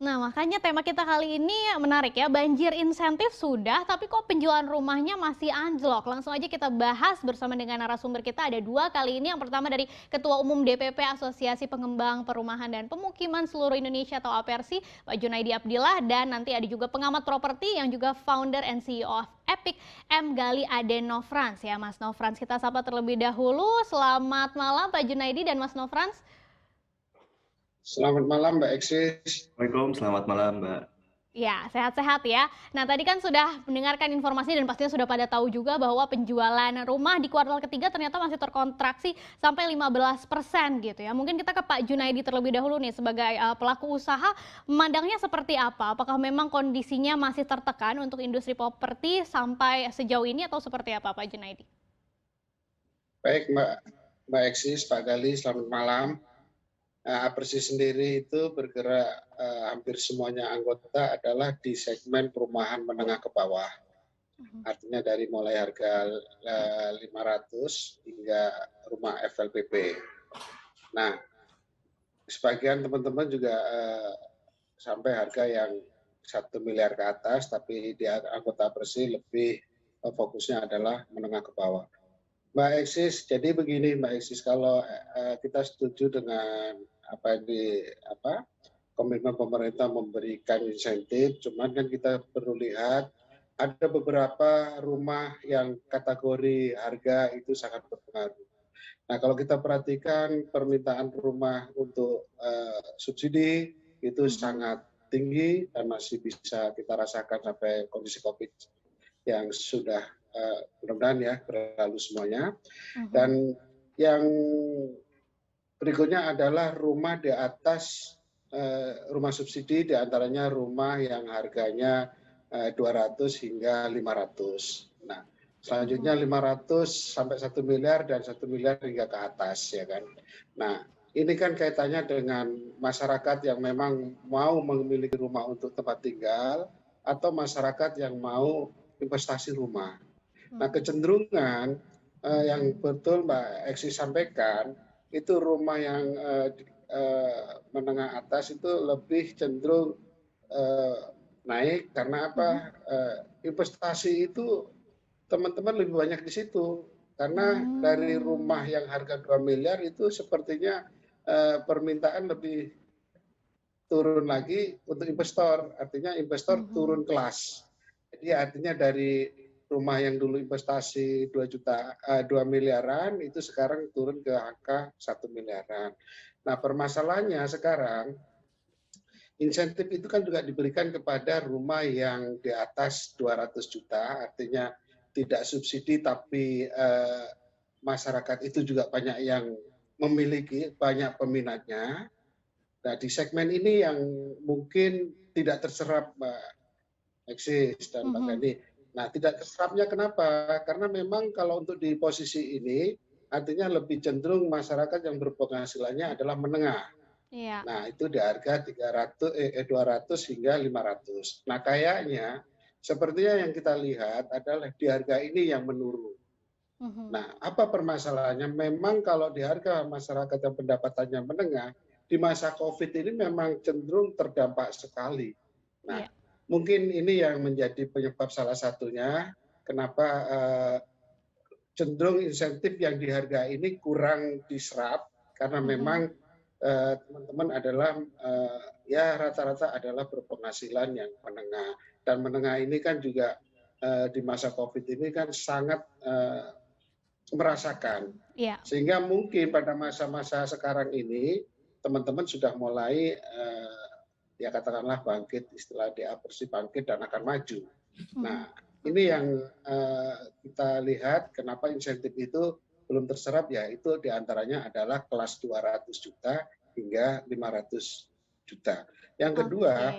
Nah, makanya tema kita kali ini menarik ya, banjir insentif sudah, tapi kok penjualan rumahnya masih anjlok? Langsung aja kita bahas bersama dengan narasumber kita, ada dua kali ini. Yang pertama dari Ketua Umum DPP Asosiasi Pengembang Perumahan dan Pemukiman Seluruh Indonesia atau APERSI, Pak Junaidi Abdillah, dan nanti ada juga pengamat properti yang juga founder and CEO of Epic, M. Gali Ade Nofrans. Ya, Mas Nofrans, kita sapa terlebih dahulu. Selamat malam Pak Junaidi dan Mas Nofrans. Selamat malam Mbak Eksis. Assalamualaikum, selamat malam Mbak. Ya, sehat-sehat ya. Nah, tadi kan sudah mendengarkan informasi dan pastinya sudah pada tahu juga bahwa penjualan rumah di kuartal ketiga ternyata masih terkontraksi sampai 15% gitu ya. Mungkin kita ke Pak Junaidi terlebih dahulu nih sebagai pelaku usaha, memandangnya seperti apa? Apakah memang kondisinya masih tertekan untuk industri properti sampai sejauh ini atau seperti apa Pak Junaidi? Baik Mbak Eksis, Pak Gali, selamat malam. APERSI sendiri itu bergerak hampir semuanya anggota adalah di segmen perumahan menengah ke bawah. Artinya dari mulai harga 500 hingga rumah FLPP. Nah, sebagian teman-teman juga sampai harga yang 1 miliar ke atas, tapi di anggota APERSI lebih fokusnya adalah menengah ke bawah. Mbak Eksis, jadi begini Mbak Eksis, kalau kita setuju dengan komitmen pemerintah memberikan insentif, cuman kan kita perlu lihat ada beberapa rumah yang kategori harga itu sangat berpengaruh. Nah, kalau kita perhatikan permintaan rumah untuk subsidi itu sangat tinggi dan masih bisa kita rasakan sampai kondisi COVID yang sudah mudah-mudahan ya berlalu semuanya. Dan yang berikutnya adalah rumah di atas rumah subsidi, diantaranya rumah yang harganya 200 hingga 500. Nah, selanjutnya 500 sampai 1 miliar dan 1 miliar hingga ke atas ya kan. Nah, ini kan kaitannya dengan masyarakat yang memang mau memiliki rumah untuk tempat tinggal atau masyarakat yang mau investasi rumah. Nah, kecenderungan yang betul Mbak Eksis sampaikan, itu rumah yang menengah atas itu lebih cenderung naik karena apa? Investasi itu teman-teman lebih banyak di situ. Karena dari rumah yang harga 2 miliar itu sepertinya permintaan lebih turun lagi untuk investor. Artinya investor turun kelas. Jadi artinya dari rumah yang dulu investasi 2 miliaran itu sekarang turun ke angka 1 miliaran. Nah, permasalahannya sekarang insentif itu kan juga diberikan kepada rumah yang di atas 200 juta, artinya tidak subsidi tapi masyarakat itu juga banyak yang memiliki, banyak peminatnya. Nah, di segmen ini yang mungkin tidak terserap Mbak Eksis dan Pak Gani. Nah, tidak terserapnya kenapa? Karena memang kalau untuk di posisi ini, artinya lebih cenderung masyarakat yang berpenghasilannya adalah menengah. Iya. Nah, itu di harga 200 hingga 500. Nah, kayaknya sepertinya yang kita lihat adalah di harga ini yang menurun. Nah, apa permasalahannya? Memang kalau di harga masyarakat yang pendapatannya menengah, di masa COVID ini memang cenderung terdampak sekali. Nah, mungkin ini yang menjadi penyebab salah satunya kenapa cenderung insentif yang di harga ini kurang diserap karena memang teman-teman adalah ya rata-rata adalah berpenghasilan yang menengah, dan menengah ini kan juga di masa COVID ini kan sangat merasakan, sehingga mungkin pada masa-masa sekarang ini teman-teman sudah mulai ya katakanlah bangkit, istilah di APERSI bangkit dan akan maju. Nah, ini yang kita lihat kenapa insentif itu belum terserap, ya itu diantaranya adalah kelas 200 juta hingga 500 juta. Yang kedua,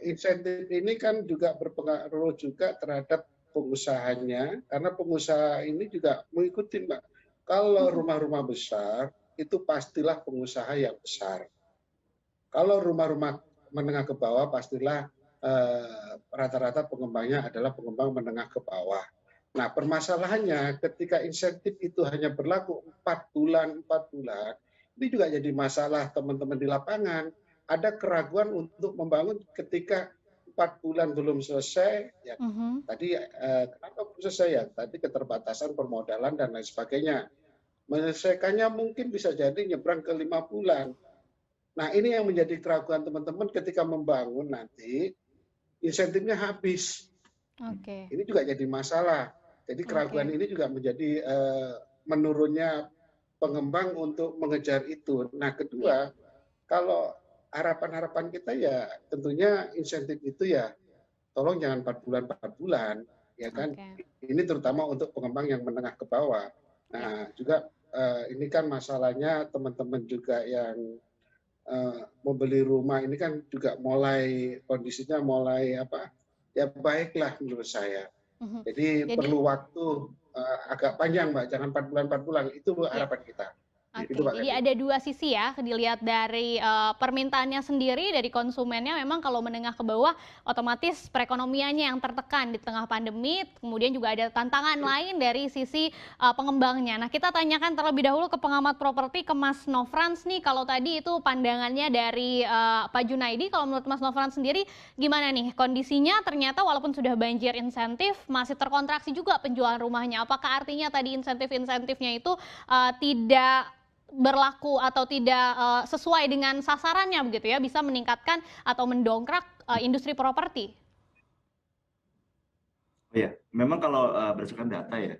insentif ini kan juga berpengaruh juga terhadap pengusahanya, karena pengusaha ini juga mengikuti Mbak. Kalau rumah-rumah besar, itu pastilah pengusaha yang besar. Kalau rumah-rumah menengah ke bawah, pastilah rata-rata pengembangnya adalah pengembang menengah ke bawah. Nah, permasalahannya ketika insentif itu hanya berlaku 4 bulan, ini juga jadi masalah teman-teman di lapangan. ada keraguan untuk membangun ketika 4 bulan belum selesai, ya Mhm. tadi kenapa belum selesai ya? Tadi keterbatasan permodalan dan lain sebagainya. Menyelesaikannya mungkin bisa jadi nyebrang ke 5 bulan. Nah ini yang menjadi keraguan teman-teman ketika membangun nanti, insentifnya habis. Oke, Ini juga jadi masalah. Jadi keraguan oke. ini juga menjadi menurunnya pengembang untuk mengejar itu. Nah Iya, kedua, kalau harapan-harapan kita ya tentunya insentif itu ya tolong jangan 4 bulan 4 bulan, ya kan. oke. Ini terutama untuk pengembang yang menengah ke bawah. Iya. Nah juga ini kan masalahnya teman-teman juga yang membeli rumah ini kan juga mulai kondisinya mulai apa ya baiklah menurut saya. Mhm. Jadi Jadi perlu waktu agak panjang Mbak, jangan 4 bulan 4 bulan itu iya. harapan kita. Itu Oke, Pak jadi Kevin. ada dua sisi ya, dilihat dari permintaannya sendiri dari konsumennya memang kalau menengah ke bawah otomatis perekonomiannya yang tertekan di tengah pandemi, kemudian juga ada tantangan lain dari sisi pengembangnya. Nah, kita tanyakan terlebih dahulu ke pengamat properti, ke Mas Nofrans nih, kalau tadi itu pandangannya dari Pak Junaidi, kalau menurut Mas Nofrans sendiri gimana nih kondisinya? Ternyata walaupun sudah banjir insentif, masih terkontraksi juga penjualan rumahnya. Apakah artinya tadi insentif-insentifnya itu tidak berlaku atau tidak sesuai dengan sasarannya begitu ya, bisa meningkatkan atau mendongkrak industri properti? Oh ya, memang kalau berdasarkan data ya,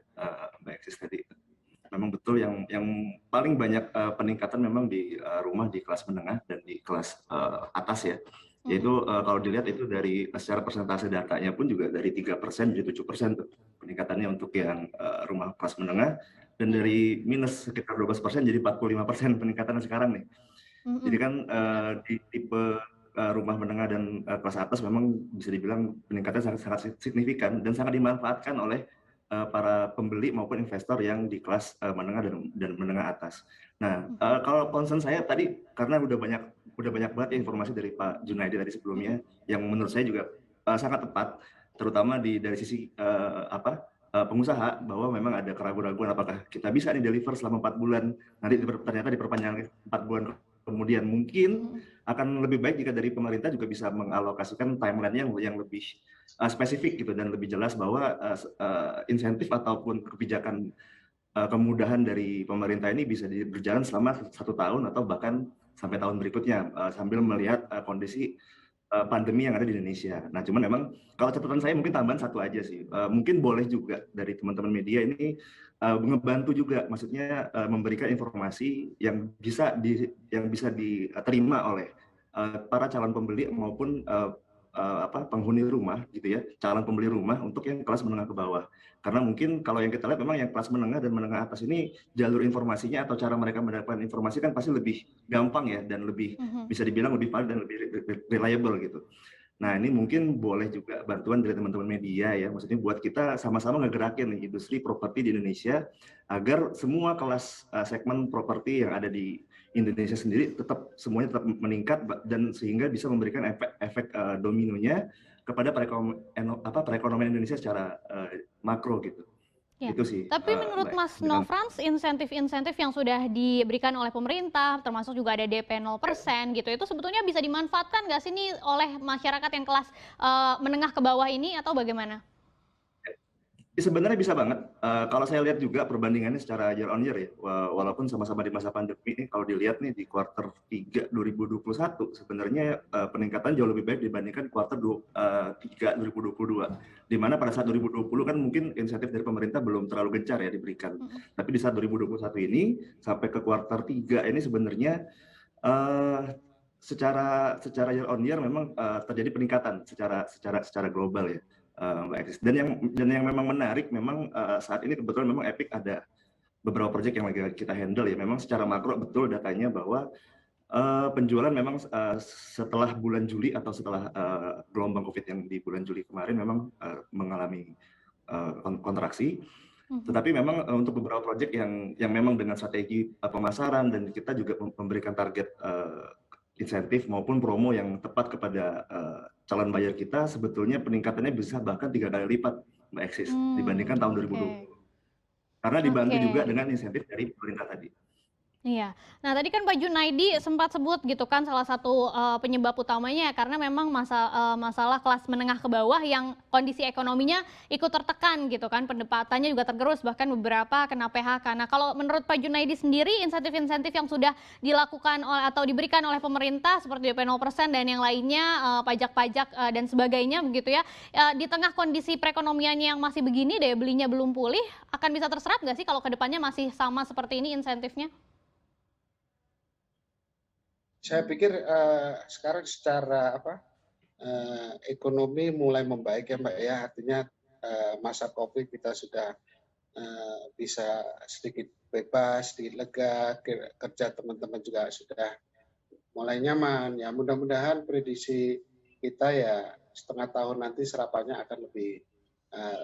Mbak Eksis tadi, memang betul yang paling banyak peningkatan memang di rumah di kelas menengah dan di kelas atas ya. Mhm. Yaitu kalau dilihat itu dari secara persentase datanya pun juga dari 3% jadi 7% tuh peningkatannya untuk yang rumah kelas menengah, dan Iya. dari minus sekitar 12% jadi 45% peningkatannya sekarang nih. Jadi Mhm. kan di tipe rumah menengah dan kelas atas memang bisa dibilang peningkatannya sangat signifikan dan sangat dimanfaatkan oleh para pembeli maupun investor yang di kelas menengah dan menengah atas. Nah, Mhm. kalau concern saya tadi karena udah banyak banget ya informasi dari Pak Junaidi tadi Mhm. sebelumnya yang menurut saya juga sangat tepat, terutama dari sisi pengusaha, bahwa memang ada keraguan-keraguan apakah kita bisa nih deliver selama 4 bulan, nanti ternyata diperpanjang 4 bulan kemudian. Mungkin Mhm. akan lebih baik jika dari pemerintah juga bisa mengalokasikan timeline yang lebih spesifik gitu dan lebih jelas bahwa insentif ataupun kebijakan kemudahan dari pemerintah ini bisa berjalan selama 1 tahun atau bahkan sampai tahun berikutnya sambil Mhm. melihat kondisi pandemi yang ada di Indonesia. Nah, cuman memang kalau catatan saya mungkin tambahan satu aja sih. Mungkin boleh juga dari teman-teman media ini ngebantu juga, maksudnya memberikan informasi yang bisa diterima oleh para calon pembeli maupun penghuni rumah gitu ya, calon pembeli rumah untuk yang kelas menengah ke bawah. Karena mungkin kalau yang kita lihat memang yang kelas menengah dan menengah atas ini jalur informasinya atau cara mereka mendapatkan informasi kan pasti lebih gampang ya dan lebih Mhm. bisa dibilang lebih valid dan lebih reliable gitu. Nah, ini mungkin boleh juga bantuan dari teman-teman media ya, maksudnya buat kita sama-sama ngegerakin nih industri properti di Indonesia agar semua kelas segmen properti yang ada di Indonesia sendiri semuanya tetap meningkat dan sehingga bisa memberikan efek dominonya kepada perekonomian Indonesia secara makro gitu. Ya, Itu sih tapi menurut Mbak. Mas Nofrans, insentif-insentif yang sudah diberikan oleh pemerintah, termasuk juga ada DP 0% gitu, itu sebetulnya bisa dimanfaatkan nggak sih nih oleh masyarakat yang kelas menengah ke bawah ini atau bagaimana? Sebenarnya bisa banget. Kalau saya lihat juga perbandingannya secara year on year ya, walaupun sama-sama di masa pandemi ini, kalau dilihat nih di kuarter 3 2021 sebenarnya peningkatan jauh lebih baik dibandingkan kuarter 3 2022. Di mana pada saat 2020 kan mungkin insentif dari pemerintah belum terlalu gencar ya diberikan. Mhm. Tapi di saat 2021 ini sampai ke kuarter 3 ini sebenarnya uh, secara year on year memang terjadi peningkatan secara global ya, Mbak Eksis. Dan yang memang menarik memang saat ini kebetulan memang Epic ada beberapa proyek yang lagi kita handle ya. Memang secara makro betul datanya bahwa penjualan memang setelah bulan Juli atau setelah gelombang COVID yang di bulan Juli kemarin memang mengalami kontraksi. Mhm. Tetapi memang untuk beberapa proyek yang memang dengan strategi pemasaran dan kita juga memberikan target insentif maupun promo yang tepat kepada calon buyer kita, sebetulnya peningkatannya bisa bahkan 3 kali lipat, Mbak Eksis, dibandingkan tahun Oke. 2020. Karena dibantu Oke. juga dengan insentif dari pemerintah tadi. Iya. Nah, tadi kan Pak Junaidi sempat sebut gitu kan salah satu penyebab utamanya karena memang masalah kelas menengah ke bawah yang kondisi ekonominya ikut tertekan gitu kan, pendapatannya juga tergerus bahkan beberapa kena PHK. Nah, kalau menurut Pak Junaidi sendiri insentif-insentif yang sudah dilakukan atau diberikan oleh pemerintah seperti DP 0% dan yang lainnya, pajak-pajak dan sebagainya begitu ya, di tengah kondisi perekonomian yang masih begini, daya belinya belum pulih, akan bisa terserap nggak sih kalau kedepannya masih sama seperti ini insentifnya? Saya pikir sekarang secara ekonomi mulai membaik ya Mbak ya, artinya masa COVID kita sudah bisa sedikit bebas, sedikit lega, kerja teman-teman juga sudah mulai nyaman. Ya mudah-mudahan prediksi kita ya setengah tahun nanti serapannya akan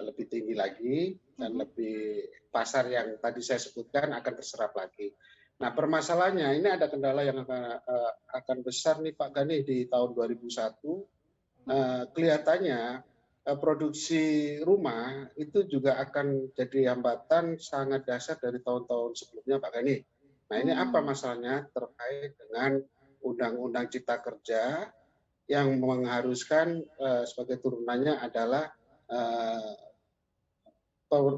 lebih tinggi lagi dan lebih pasar yang tadi saya sebutkan akan terserap lagi. Nah permasalahannya ini ada kendala yang akan besar nih Pak Gani di tahun 2001. Kelihatannya produksi rumah itu juga akan jadi hambatan sangat dasar dari tahun-tahun sebelumnya Pak Gani. Nah ini apa masalahnya terkait dengan Undang-Undang Cipta Kerja yang mengharuskan sebagai turunannya adalah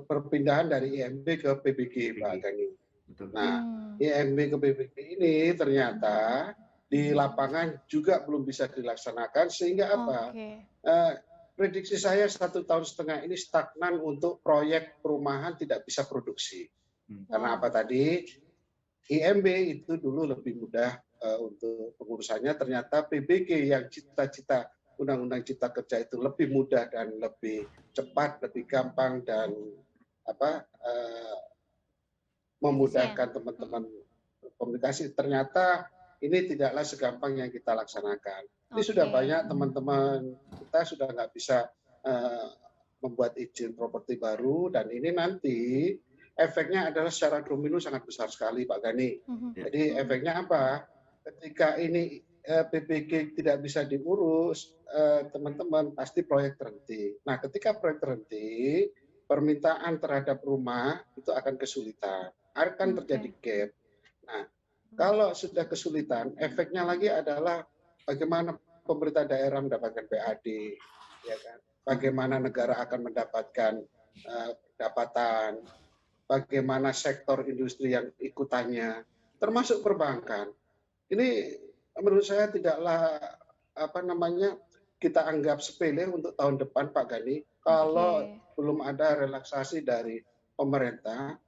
perpindahan dari IMB ke PBG Pak Gani. Nah IMB ke PBG ini ternyata di lapangan juga belum bisa dilaksanakan sehingga apa? Prediksi saya 1,5 tahun ini stagnan untuk proyek perumahan tidak bisa produksi. Karena apa tadi? IMB itu dulu lebih mudah untuk pengurusannya, ternyata PBG yang cita-cita Undang-Undang Cipta Kerja itu lebih mudah dan lebih cepat, lebih gampang dan memudahkan teman-teman komunikasi. Ternyata ini tidaklah segampang yang kita laksanakan. Ini sudah banyak teman-teman kita sudah nggak bisa membuat izin properti baru dan ini nanti efeknya adalah secara domino sangat besar sekali Pak Gani. Jadi efeknya apa? Ketika ini PBG tidak bisa diurus, teman-teman pasti proyek terhenti. Nah ketika proyek terhenti, permintaan terhadap rumah itu akan kesulitan, akan terjadi gap. Nah kalau sudah kesulitan, efeknya lagi adalah bagaimana pemerintah daerah mendapatkan PAD, ya kan? Bagaimana negara akan mendapatkan pendapatan, bagaimana sektor industri yang ikutannya, termasuk perbankan. Ini menurut saya tidaklah kita anggap sepele untuk tahun depan Pak Gani. Kalau belum ada relaksasi dari pemerintah,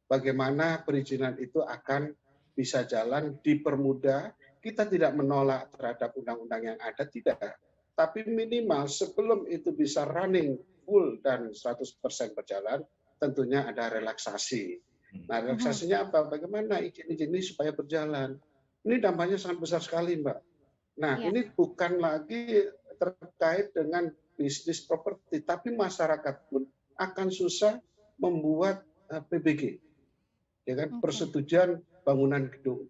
bagaimana perizinan itu akan bisa jalan, dipermudah. Kita tidak menolak terhadap undang-undang yang ada, tidak. Tapi minimal sebelum itu bisa running full dan 100% berjalan, tentunya ada relaksasi. Nah relaksasinya apa? Bagaimana izin-izin ini supaya berjalan? Ini dampaknya sangat besar sekali Mbak. Nah ini bukan lagi terkait dengan bisnis properti, tapi masyarakat pun akan susah membuat PBG. Ya kan? Persetujuan bangunan gedung.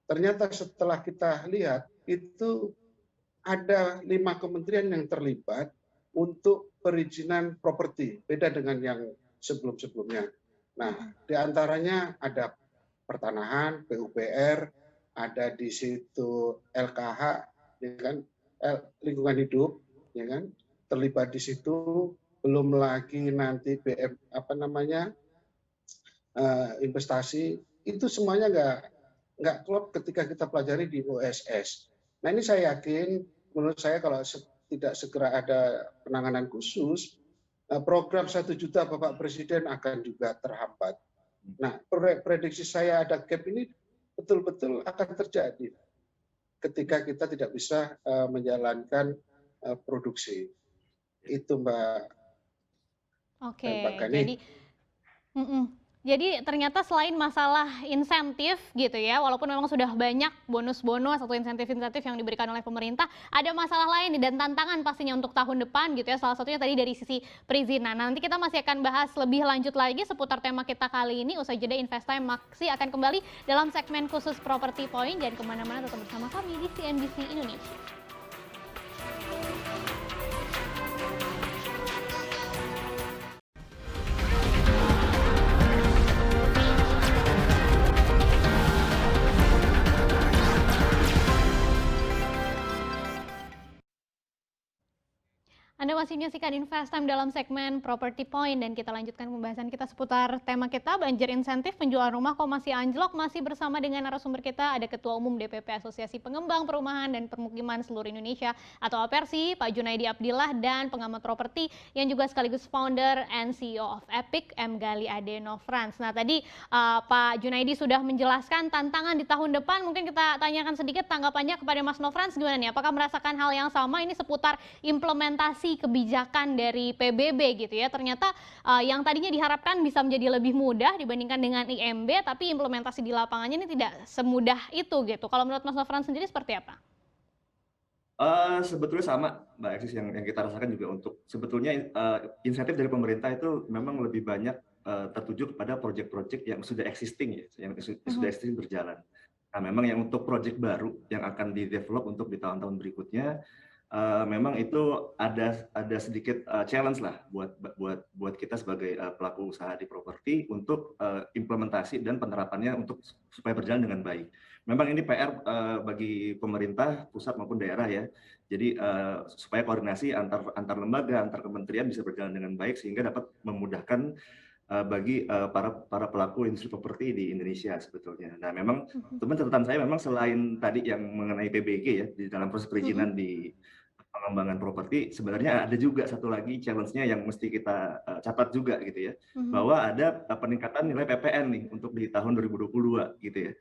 Ternyata setelah kita lihat itu ada 5 kementerian yang terlibat untuk perizinan properti, beda dengan yang sebelum-sebelumnya. Nah, diantaranya ada pertanahan, PUPR, ada di situ LKH, ya kan, lingkungan hidup, ya kan, terlibat di situ. Belum lagi nanti investasi, itu semuanya nggak klop ketika kita pelajari di OSS. Nah ini saya yakin, menurut saya kalau tidak segera ada penanganan khusus, program 1 juta Bapak Presiden akan juga terhambat. Nah prediksi saya ada gap ini betul-betul akan terjadi ketika kita tidak bisa menjalankan produksi. Itu Mbak. Jadi ternyata selain masalah insentif gitu ya, walaupun memang sudah banyak bonus-bonus atau insentif-insentif yang diberikan oleh pemerintah, ada masalah lain nih dan tantangan pastinya untuk tahun depan gitu ya. Salah satunya tadi dari sisi perizinan. Nanti kita masih akan bahas lebih lanjut lagi seputar tema kita kali ini. Usai jeda Investime masih akan kembali dalam segmen khusus Property Point. Jangan kemana-mana, tetap bersama kami di CNBC Indonesia. Anda masih menyaksikan Invest Time dalam segmen Property Point dan kita lanjutkan pembahasan kita seputar tema kita banjir insentif penjualan rumah kok masih anjlok. Masih bersama dengan narasumber kita ada Ketua Umum DPP Asosiasi Pengembang Perumahan dan Permukiman Seluruh Indonesia atau APERSI, Pak Junaidi Abdillah, dan pengamat properti yang juga sekaligus founder and CEO of Epic, M. Gali Adeno Frans. Nah tadi Pak Junaidi sudah menjelaskan tantangan di tahun depan. Mungkin kita tanyakan sedikit tanggapannya kepada Mas Nofrans gimana nih? Apakah merasakan hal yang sama ini seputar implementasi kebijakan dari PBB gitu ya, ternyata yang tadinya diharapkan bisa menjadi lebih mudah dibandingkan dengan IMB, tapi implementasi di lapangannya ini tidak semudah itu gitu. Kalau menurut Mas Nofran sendiri seperti apa? Sebetulnya sama Mbak Eksis yang kita rasakan juga untuk sebetulnya insentif dari pemerintah itu memang lebih banyak tertuju kepada proyek-proyek yang sudah existing ya, yang sudah existing berjalan. Nah, memang yang untuk proyek baru yang akan di-develop untuk di tahun-tahun berikutnya, memang itu ada sedikit challenge lah buat kita sebagai pelaku usaha di properti untuk implementasi dan penerapannya untuk supaya berjalan dengan baik. Memang ini PR bagi pemerintah pusat maupun daerah ya. Jadi supaya koordinasi antar lembaga, antar kementerian bisa berjalan dengan baik sehingga dapat memudahkan bagi para pelaku industri properti di Indonesia sebetulnya. Nah, memang teman catatan saya memang selain tadi yang mengenai PBG ya di dalam proses perizinan di pengembangan properti, sebenarnya ada juga satu lagi challenge-nya yang mesti kita catat juga gitu ya, bahwa ada peningkatan nilai PPN nih untuk di tahun 2022 gitu ya,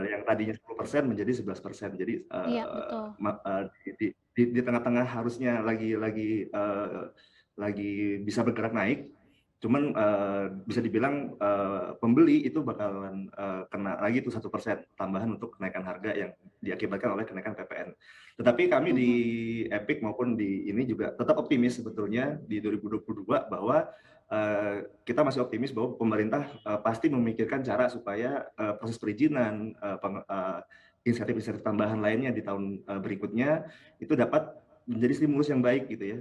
yang tadinya 10% menjadi 11%. Jadi Iya, betul. di tengah-tengah harusnya lagi bisa bergerak naik, cuman bisa dibilang pembeli itu bakalan kena lagi tuh 1% tambahan untuk kenaikan harga yang diakibatkan oleh kenaikan PPN. Tetapi kami di Epic maupun di ini juga tetap optimis sebetulnya di 2022 bahwa kita masih optimis bahwa pemerintah pasti memikirkan cara supaya proses perizinan, insentif-insentif tambahan lainnya di tahun berikutnya itu dapat menjadi stimulus yang baik gitu ya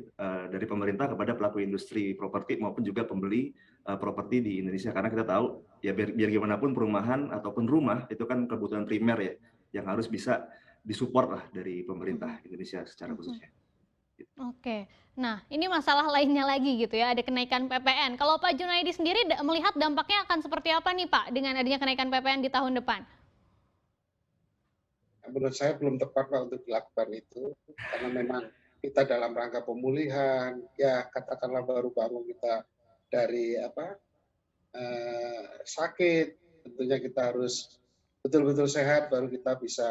dari pemerintah kepada pelaku industri properti maupun juga pembeli properti di Indonesia, karena kita tahu ya biar gimana pun perumahan ataupun rumah itu kan kebutuhan primer ya yang harus bisa disupport lah dari pemerintah Indonesia secara khususnya. Oke, nah ini masalah lainnya lagi gitu ya, ada kenaikan PPN. Kalau Pak Junaidi sendiri melihat dampaknya akan seperti apa nih Pak dengan adanya kenaikan PPN di tahun depan? Menurut saya belum tepat Pak untuk dilakukan itu, karena memang kita dalam rangka pemulihan, ya katakanlah baru bangun kita dari sakit, tentunya kita harus betul-betul sehat baru kita bisa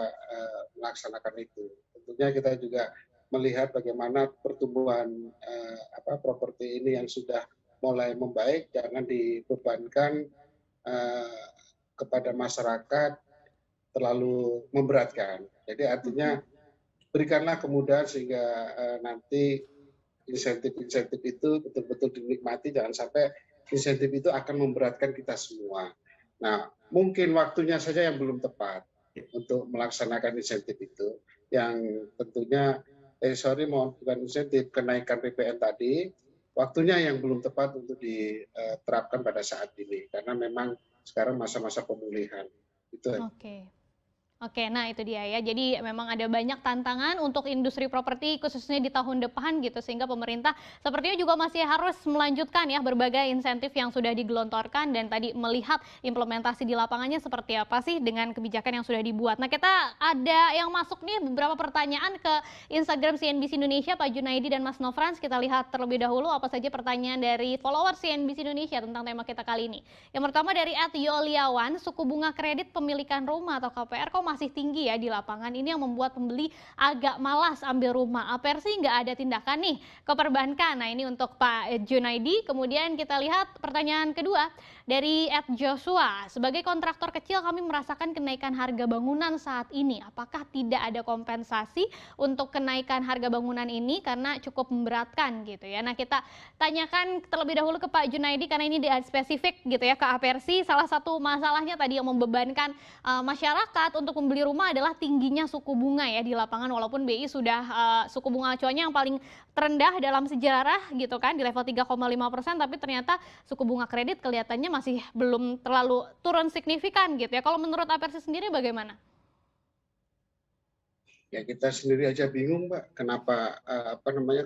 melaksanakan itu. Tentunya kita juga melihat bagaimana pertumbuhan properti ini yang sudah mulai membaik, jangan dibebankan kepada masyarakat terlalu memberatkan. Jadi artinya berikanlah kemudahan sehingga nanti insentif-insentif itu betul-betul dinikmati, jangan sampai insentif itu akan memberatkan kita semua. Nah, mungkin waktunya saja yang belum tepat untuk melaksanakan insentif itu, yang tentunya bukan insentif, kenaikan PPN tadi, waktunya yang belum tepat untuk diterapkan pada saat ini, karena memang sekarang masa-masa pemulihan. Itu. Oke, nah itu dia ya. Jadi memang ada banyak tantangan untuk industri properti khususnya di tahun depan gitu, sehingga pemerintah sepertinya juga masih harus melanjutkan ya berbagai insentif yang sudah digelontorkan dan tadi melihat implementasi di lapangannya seperti apa sih dengan kebijakan yang sudah dibuat. Nah, kita ada yang masuk nih beberapa pertanyaan ke Instagram CNBC Indonesia, Pak Junaidi dan Mas Nofrans. Kita lihat terlebih dahulu apa saja pertanyaan dari followers CNBC Indonesia tentang tema kita kali ini. Yang pertama dari @Yoliawan, suku bunga kredit pemilikan rumah atau KPR kok masih tinggi ya di lapangan, ini yang membuat pembeli agak malas ambil rumah. APERSI nggak ada tindakan nih ke perbankan. Nah, ini untuk Pak Junaidi. Kemudian kita lihat pertanyaan kedua dari @Joshua, sebagai kontraktor kecil kami merasakan kenaikan harga bangunan saat ini. Apakah tidak ada kompensasi untuk kenaikan harga bangunan ini karena cukup memberatkan gitu ya. Nah, kita tanyakan terlebih dahulu ke Pak Junaidi karena ini spesifik gitu ya ke APERSI. Salah satu masalahnya tadi yang membebankan masyarakat untuk membeli rumah adalah tingginya suku bunga ya di lapangan, walaupun BI sudah suku bunga acuannya yang paling terendah dalam sejarah gitu kan di level 3,5%, tapi ternyata suku bunga kredit kelihatannya masih belum terlalu turun signifikan gitu ya. Kalau menurut APERSI sendiri bagaimana? Ya kita sendiri aja bingung, Pak, kenapa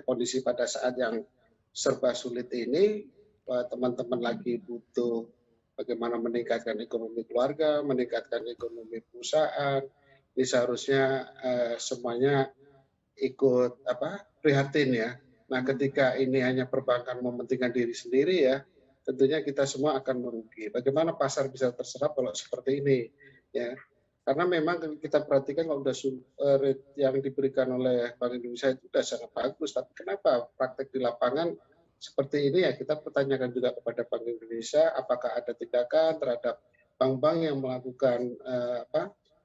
kondisi pada saat yang serba sulit ini teman-teman lagi butuh bagaimana meningkatkan ekonomi keluarga, meningkatkan ekonomi perusahaan. Ini seharusnya semuanya ikut prihatin ya. Nah, ketika ini hanya perbankan mementingkan diri sendiri ya, tentunya kita semua akan merugi. Bagaimana pasar bisa terserap kalau seperti ini ya? Karena memang kita perhatikan kalau rate yang diberikan oleh Bank Indonesia itu sudah sangat bagus, tapi kenapa praktek di lapangan seperti ini ya, kita pertanyakan juga kepada Bank Indonesia apakah ada tindakan terhadap bank-bank yang melakukan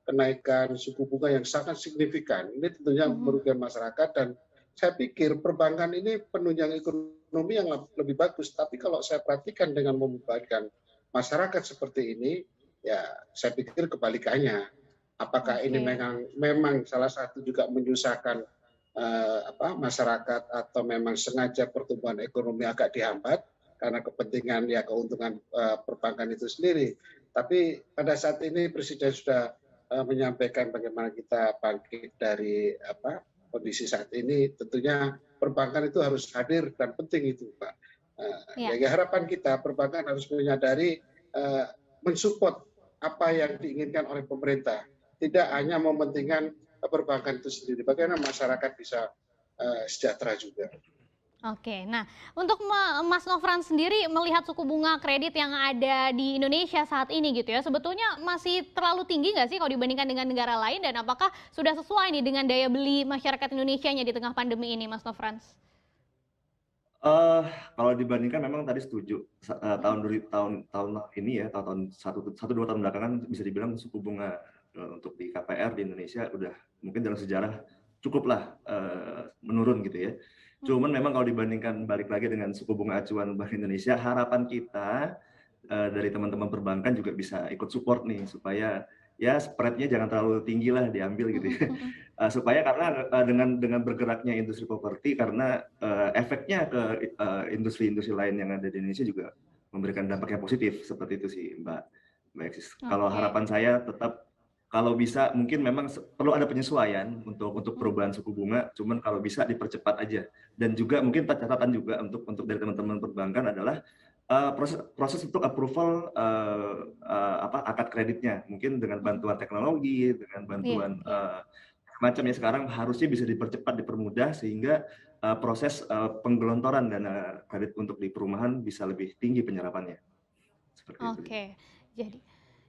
kenaikan suku bunga yang sangat signifikan. Ini tentunya merugikan masyarakat, dan saya pikir perbankan ini penunjang ekonomi yang lebih bagus. Tapi kalau saya perhatikan dengan membebankan masyarakat seperti ini, ya saya pikir kebalikannya. Apakah ini memang salah satu juga menyusahkan masyarakat, atau memang sengaja pertumbuhan ekonomi agak dihambat karena kepentingan ya keuntungan perbankan itu sendiri. Tapi pada saat ini Presiden sudah menyampaikan bagaimana kita bangkit dari kondisi saat ini. Tentunya perbankan itu harus hadir dan penting itu, Pak. Ya harapan kita perbankan harus menyadari mensupport apa yang diinginkan oleh pemerintah, tidak hanya mementingkan perbankan itu sendiri. Bagaimana masyarakat bisa sejahtera juga. Oke, nah untuk Mas Nofran sendiri melihat suku bunga kredit yang ada di Indonesia saat ini gitu ya, sebetulnya masih terlalu tinggi nggak sih kalau dibandingkan dengan negara lain, dan apakah sudah sesuai nih dengan daya beli masyarakat Indonesianya di tengah pandemi ini, Mas Nofran? Kalau dibandingkan memang tadi setuju, tahun ini ya, tahun 1-2 tahun belakangan bisa dibilang suku bunga untuk di KPR di Indonesia udah mungkin dalam sejarah cukuplah menurun gitu ya. Cuman memang kalau dibandingkan balik lagi dengan suku bunga acuan Bank Indonesia, harapan kita dari teman-teman perbankan juga bisa ikut support nih, supaya ya spreadnya jangan terlalu tinggi lah diambil gitu ya. Supaya karena dengan bergeraknya industri properti, karena efeknya ke industri-industri lain yang ada di Indonesia juga memberikan dampak yang positif, seperti itu sih Mbak Eksis. Kalau harapan saya tetap, kalau bisa mungkin memang perlu ada penyesuaian untuk perubahan suku bunga, cuman kalau bisa dipercepat aja. Dan juga mungkin catatan juga untuk dari teman-teman perbankan adalah proses untuk approval akad kreditnya, mungkin dengan bantuan teknologi, dengan bantuan macamnya sekarang harusnya bisa dipercepat, dipermudah, sehingga proses penggelontoran dana kredit untuk di perumahan bisa lebih tinggi penyerapannya. Seperti itu.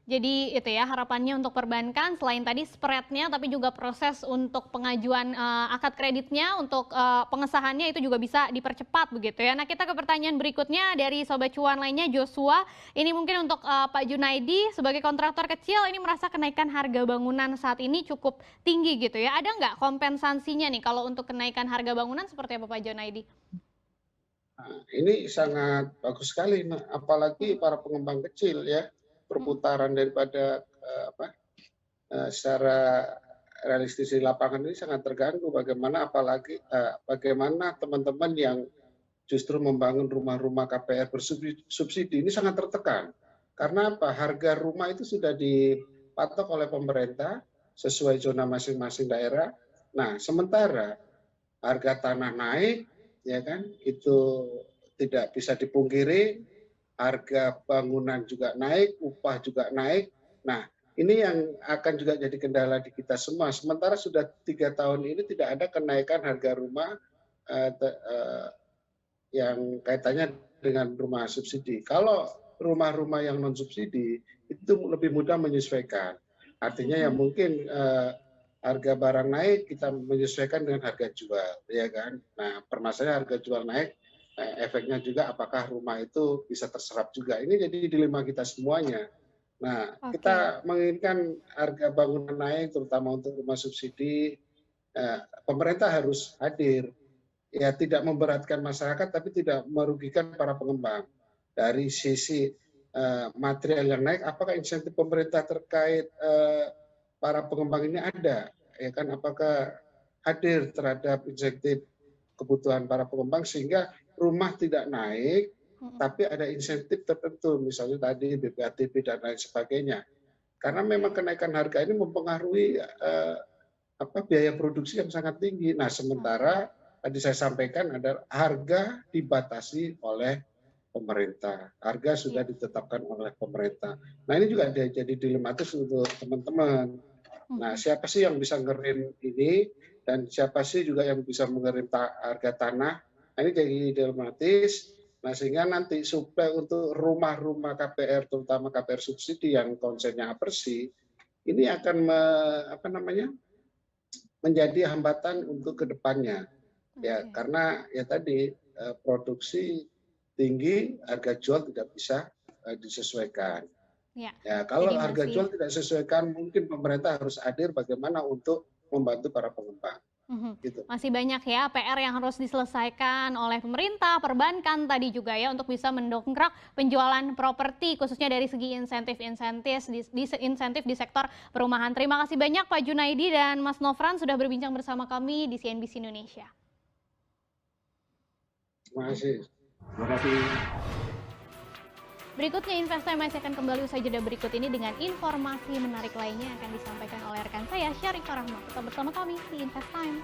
Jadi itu ya harapannya untuk perbankan, selain tadi spreadnya, tapi juga proses untuk pengajuan akad kreditnya, untuk pengesahannya itu juga bisa dipercepat begitu ya. Nah, kita ke pertanyaan berikutnya dari Sobat Cuan lainnya, Joshua. Ini mungkin untuk Pak Junaidi, sebagai kontraktor kecil ini merasa kenaikan harga bangunan saat ini cukup tinggi gitu ya. Ada nggak kompensasinya nih kalau untuk kenaikan harga bangunan, seperti apa Pak Junaidi? Nah, ini sangat bagus sekali, apalagi para pengembang kecil ya. Perputaran daripada secara realistis di lapangan ini sangat terganggu. Bagaimana teman-teman yang justru membangun rumah-rumah KPR bersubsidi ini sangat tertekan. Karena apa? Harga rumah itu sudah dipatok oleh pemerintah sesuai zona masing-masing daerah. Nah, sementara harga tanah naik, ya kan? Itu tidak bisa dipungkiri. Harga bangunan juga naik, upah juga naik. Nah, ini yang akan juga jadi kendala di kita semua. Sementara sudah 3 tahun ini tidak ada kenaikan harga rumah yang kaitannya dengan rumah subsidi. Kalau rumah-rumah yang non subsidi itu lebih mudah menyesuaikan. Artinya ya mungkin harga barang naik, kita menyesuaikan dengan harga jual, ya kan? Nah, permasalahan harga jual naik, efeknya juga apakah rumah itu bisa terserap juga. Ini jadi dilema kita semuanya. Nah, kita menginginkan harga bangunan naik, terutama untuk rumah subsidi. Pemerintah harus hadir, ya tidak memberatkan masyarakat, tapi tidak merugikan para pengembang. Dari sisi material yang naik, apakah insentif pemerintah terkait para pengembang ini ada? Ya kan, apakah hadir terhadap insentif kebutuhan para pengembang sehingga rumah tidak naik, tapi ada insentif tertentu, misalnya tadi BPATB dan lain sebagainya. Karena memang kenaikan harga ini mempengaruhi biaya produksi yang sangat tinggi. Nah, sementara tadi saya sampaikan ada harga dibatasi oleh pemerintah. Harga sudah ditetapkan oleh pemerintah. Nah, ini juga jadi dilematis untuk teman-teman. Nah, siapa sih yang bisa ngerim ini dan siapa sih juga yang bisa mengerim harga tanah? Nah, ini jadi dilematis. Nah, sehingga nanti suplai untuk rumah-rumah KPR, terutama KPR subsidi yang konsepnya bersih, ini akan menjadi hambatan untuk kedepannya. Ya, karena ya tadi produksi tinggi, harga jual tidak bisa disesuaikan. Ya, kalau harga jual tidak disesuaikan, mungkin pemerintah harus hadir bagaimana untuk membantu para pengembang. Gitu. Masih banyak ya PR yang harus diselesaikan oleh pemerintah, perbankan tadi juga ya untuk bisa mendongkrak penjualan properti khususnya dari segi insentif di sektor perumahan. Terima kasih banyak Pak Junaidi dan Mas Nofran sudah berbincang bersama kami di CNBC Indonesia. Terima kasih. Terima kasih. Berikutnya Invest Time masih akan kembali usai jeda berikut ini dengan informasi menarik lainnya yang akan disampaikan oleh rekan saya Syarifah Rahma. Tetap bersama kami di Invest Time.